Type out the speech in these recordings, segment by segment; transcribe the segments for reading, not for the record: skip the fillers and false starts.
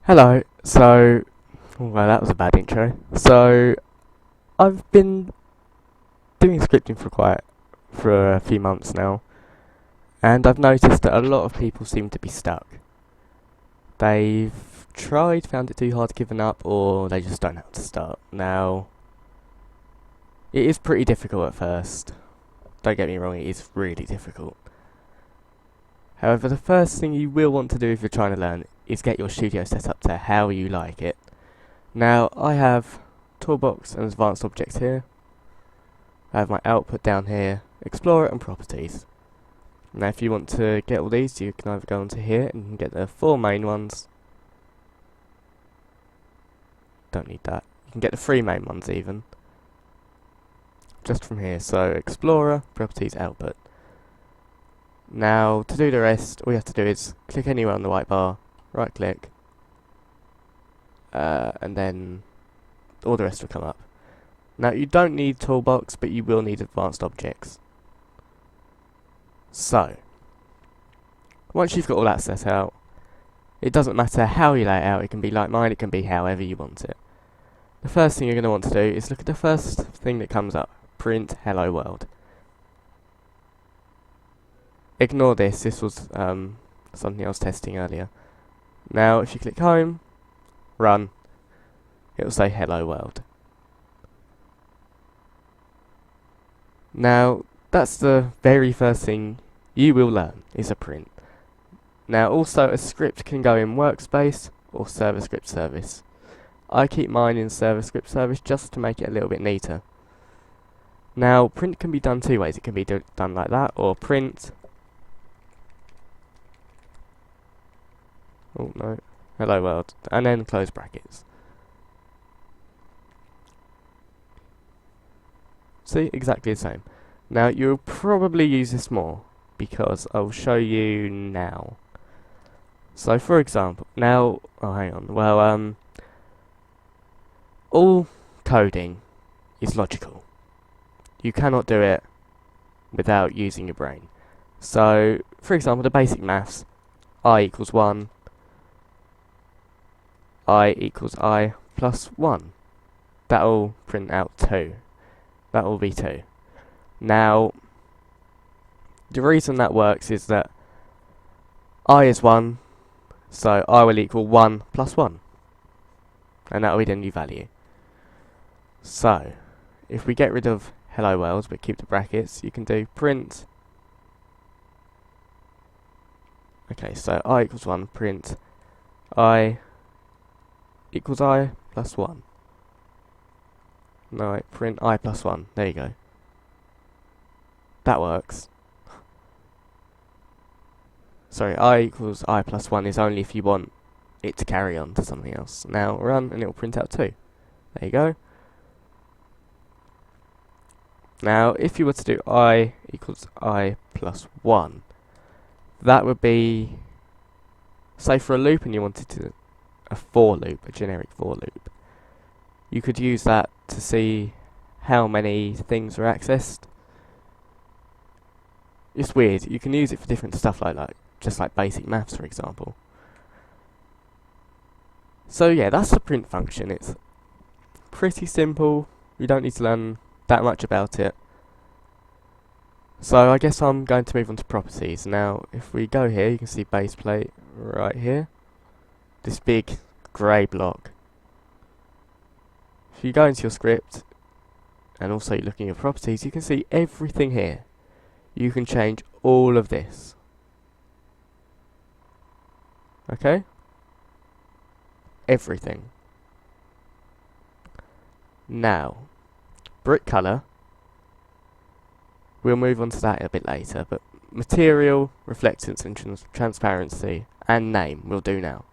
Hello. Well, that was a bad intro. I've been doing scripting for a few months now, and I've noticed that a lot of people seem to be stuck. They've tried, found it too hard, given up, or they just don't know how to start. Now, it is pretty difficult at first. Don't get me wrong, it is really difficult. However, the first thing you will want to do if you're trying to learn is get your studio set up to how you like it. Now, I have Toolbox and Advanced Objects here. I have my output down here, Explorer and Properties. Now, if you want to get all these, you can either go onto here and you can get the 4 main ones. Don't need that. You can get the 3 main ones even. Just from here. So, Explorer, Properties, Output. Now, to do the rest, all you have to do is click anywhere on the white bar, right click, and then all the rest will come up. Now, you don't need Toolbox, but you will need Advanced Objects. So, once you've got all that set out, it doesn't matter how you lay it out. It can be like mine, it can be however you want it. The first thing you're going to want to do is look at the first thing that comes up, print hello world. Ignore this was something I was testing earlier. Now, if you click home, run, it will say hello world. Now, that's the very first thing you will learn, is a print. Now, also a script can go in workspace or server script service. I keep mine in server script service just to make it a little bit neater. Now, print can be done two ways. It can be done like that, or print. Oh no, hello world, and then close brackets. See, exactly the same. Now, you'll probably use this more, because I'll show you now. So, for example, now, hang on, well, all coding is logical. You cannot do it without using your brain. So, for example, the basic maths, I equals 1, I equals I plus 1. That'll print out 2. That will be 2. Now, the reason that works is that I is 1, so I will equal 1 plus 1. And that will be the new value. So, if we get rid of hello world but keep the brackets, you can do print. Okay, so I equals 1, print I equals I plus 1. No, wait, print I plus 1. There you go. That works. Sorry, I equals I plus 1 is only if you want it to carry on to something else. Now run and it will print out 2. There you go. Now, if you were to do I equals I plus 1, that would be, say for a loop and you wanted to a for loop, a generic for loop. You could use that to see how many things are accessed. It's weird, you can use it for different stuff like that, just like basic maths for example. So yeah, that's the print function. It's pretty simple, you don't need to learn that much about it. So I guess I'm going to move on to properties. Now if we go here, you can see base plate right here. This big grey block. If you go into your script and also you look in your properties, you can see everything here. You can change all of this. Okay? Everything. Now, brick colour, we'll move on to that a bit later, but material, reflectance and transparency and name we'll do now.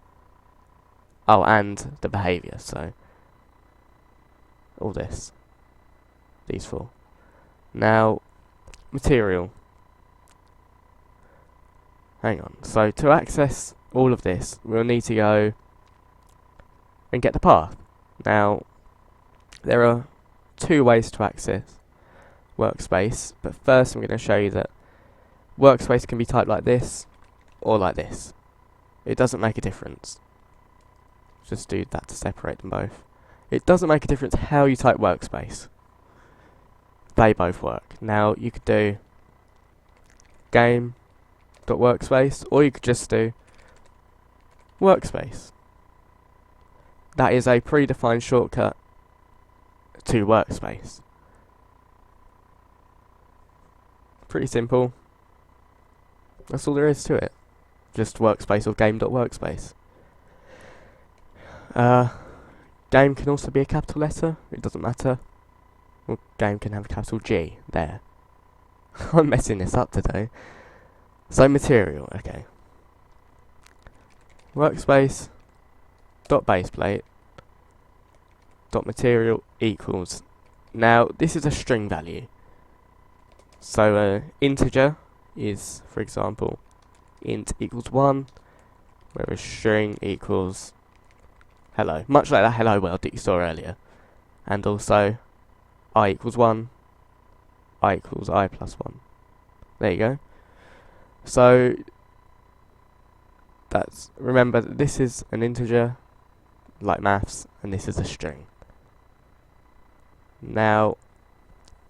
Oh, and the behaviour, so all this. These 4. Now, material. Hang on. So, to access all of this, we'll need to go and get the path. Now, there are 2 ways to access workspace, but first I'm going to show you that workspace can be typed like this or like this. It doesn't make a difference. Just do that to separate them both. It doesn't make a difference how you type workspace. They both work. Now you could do game.workspace, or you could just do workspace. That is a predefined shortcut to workspace. Pretty simple. That's all there is to it. Just workspace or game.workspace. Game can also be a capital letter, it doesn't matter. Well, game can have a capital G, there. I'm messing this up today. So material, okay. Workspace dot baseplate dot material equals. Now this is a string value. So integer is, for example, int equals 1, whereas string equals hello, much like that hello world that you saw earlier. And also I equals 1, I equals I plus 1. There you go. So that's, remember that this is an integer, like maths, and this is a string. Now,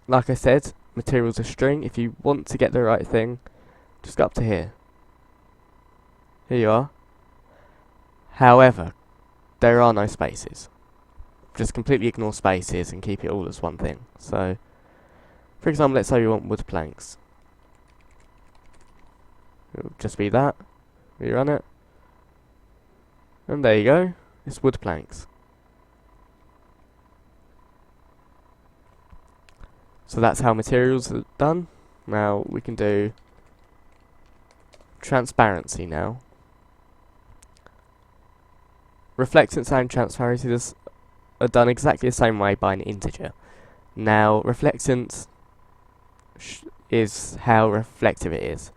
like I said, material's a string. If you want to get the right thing, just go up to here. Here you are. However, there are no spaces. Just completely ignore spaces and keep it all as one thing. So, for example, let's say we want wood planks. It'll just be that. We run it. And there you go. It's wood planks. So that's how materials are done. Now we can do transparency now. Reflectance and transparency are done exactly the same way by an integer. Now reflectance is how reflective it is.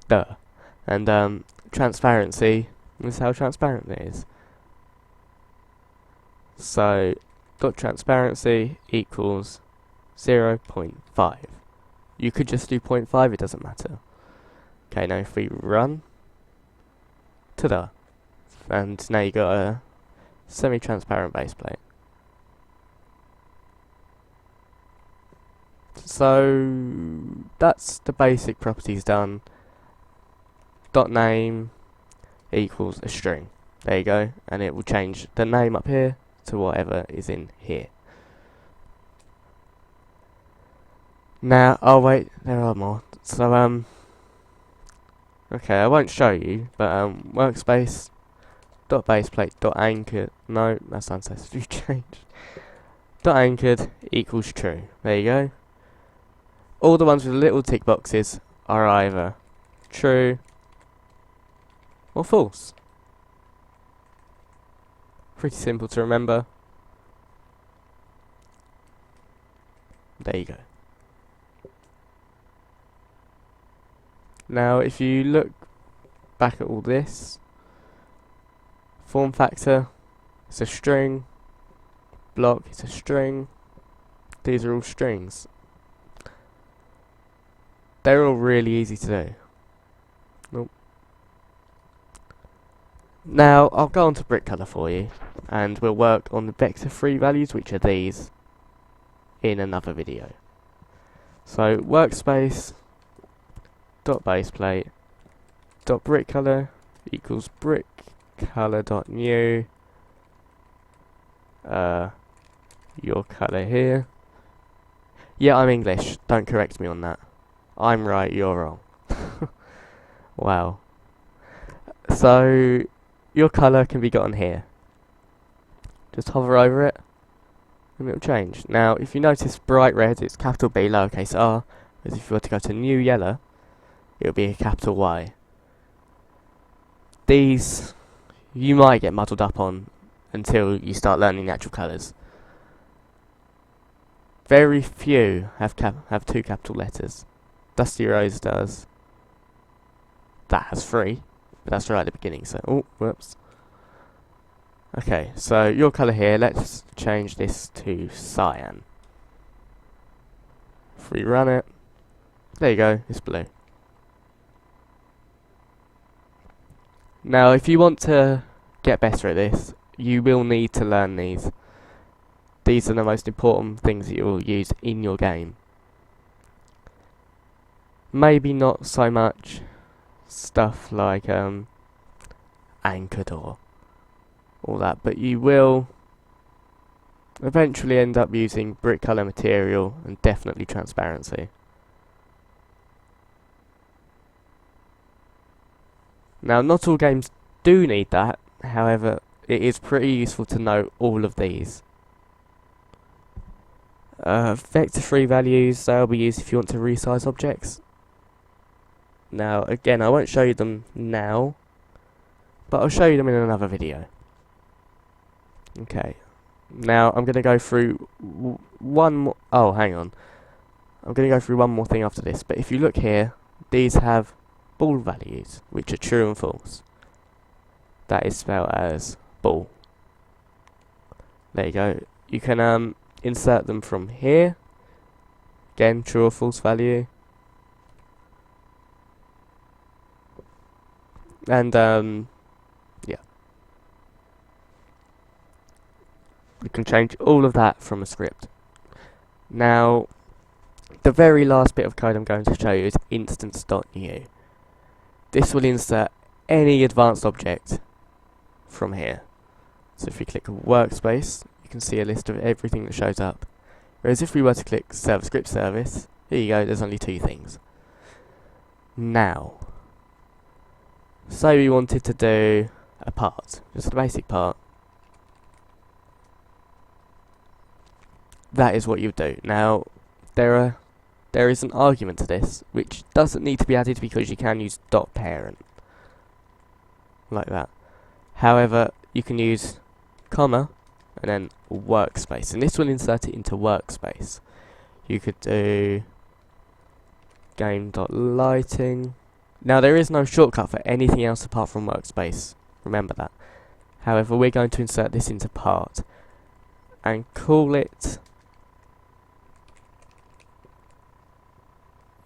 Duh. And transparency is how transparent it is. So dot transparency equals 0.5. You could just do 0.5, it doesn't matter. Okay, now if we run, ta-da. And now you got a semi-transparent baseplate. So that's the basic properties done. Dot name equals a string. There you go, and it will change the name up here to whatever is in here. Now, oh wait, there are more. So okay, I won't show you, but workspace dot baseplate dot anchored. No, that's ancestry changed. Dot anchored equals true. There you go. All the ones with little tick boxes are either true or false. Pretty simple to remember. There you go. Now if you look back at all this, form factor, it's a string, block, it's a string, these are all strings. They're all really easy to do. Nope. Now I'll go on to brick colour for you, and we'll work on the vector free values, which are these, in another video. So workspace dot baseplate dot brick color equals brick color dot new your color here. Yeah, I'm English, don't correct me on that. I'm right, you're wrong. Wow. So your color can be gotten here. Just hover over it and it'll change. Now if you notice bright red, it's capital B lowercase r, whereas if you were to go to new yellow, it'll be a capital Y. These you might get muddled up on until you start learning the actual colours. Very few have two capital letters. Dusty Rose does. That has 3, but that's right at the beginning, so oh, whoops. Okay, so your colour here, let's change this to cyan. If we run it, there you go, it's blue. Now, if you want to get better at this, you will need to learn these. These are the most important things that you will use in your game. Maybe not so much stuff like anchored or all that, but you will eventually end up using brick colour material and definitely transparency. Now, not all games do need that, however, it is pretty useful to know all of these. Vector-free values, they'll be used if you want to resize objects. Now, again, I won't show you them now, but I'll show you them in another video. Okay, now I'm going to go through one more. Oh, hang on. I'm going to go through one more thing after this, but if you look here, these have ball values, which are true and false. That is spelled as ball. There you go. You can insert them from here. Again, true or false value. And yeah. You can change all of that from a script. Now, the very last bit of code I'm going to show you is instance.new. This will insert any advanced object from here. So if we click workspace, you can see a list of everything that shows up. Whereas if we were to click server script service, here you go, there's only two things. Now, say we wanted to do a part, just a basic part. That is what you would do. Now, there is an argument to this, which doesn't need to be added because you can use .parent, like that. However, you can use comma and then workspace, and this will insert it into workspace. You could do game.lighting. Now, there is no shortcut for anything else apart from workspace, remember that. However, we're going to insert this into part and call it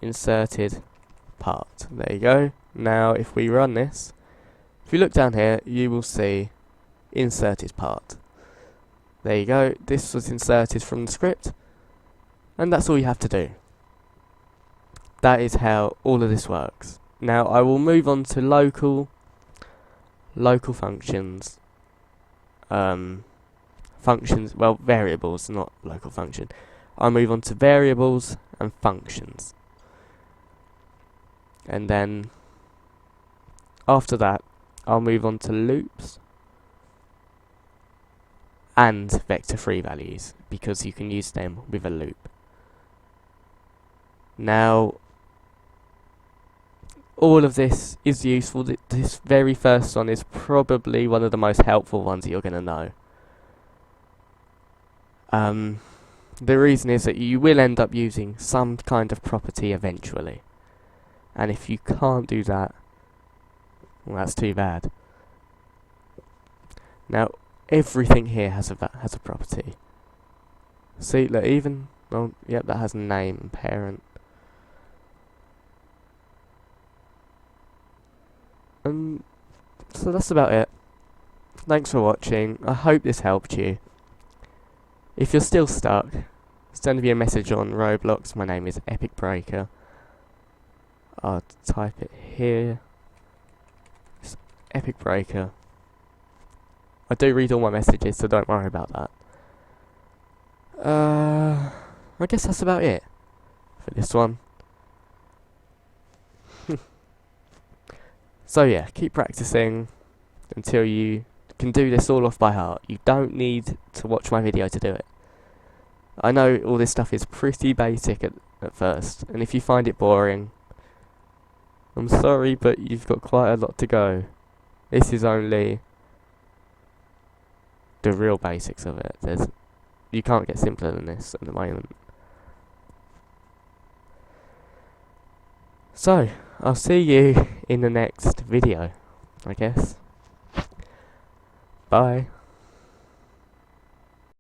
inserted part. There you go. Now, if we run this, if you look down here, you will see inserted part. There you go. This was inserted from the script, and that's all you have to do. That is how all of this works. Now, I will move on to local functions. Functions, well, variables, not local function. I'll move on to variables and functions. And then after that, I'll move on to loops and vector-free values, because you can use them with a loop. Now, all of this is useful. This very first one is probably one of the most helpful ones that you're going to know. The reason is that you will end up using some kind of property eventually. And if you can't do that, well, that's too bad. Now, everything here has a property. See, look, even, oh, yep, that has a name and parent. So that's about it. Thanks for watching. I hope this helped you. If you're still stuck, send me a message on Roblox. My name is Epic Breaker. I'll type it here. It's Epic Breaker. I do read all my messages, so don't worry about that. I guess that's about it for this one. So yeah, keep practicing until you can do this all off by heart. You don't need to watch my video to do it. I know all this stuff is pretty basic at first, and if you find it boring, I'm sorry, but you've got quite a lot to go. This is only the real basics of it. You can't get simpler than this at the moment. So, I'll see you in the next video, I guess. Bye.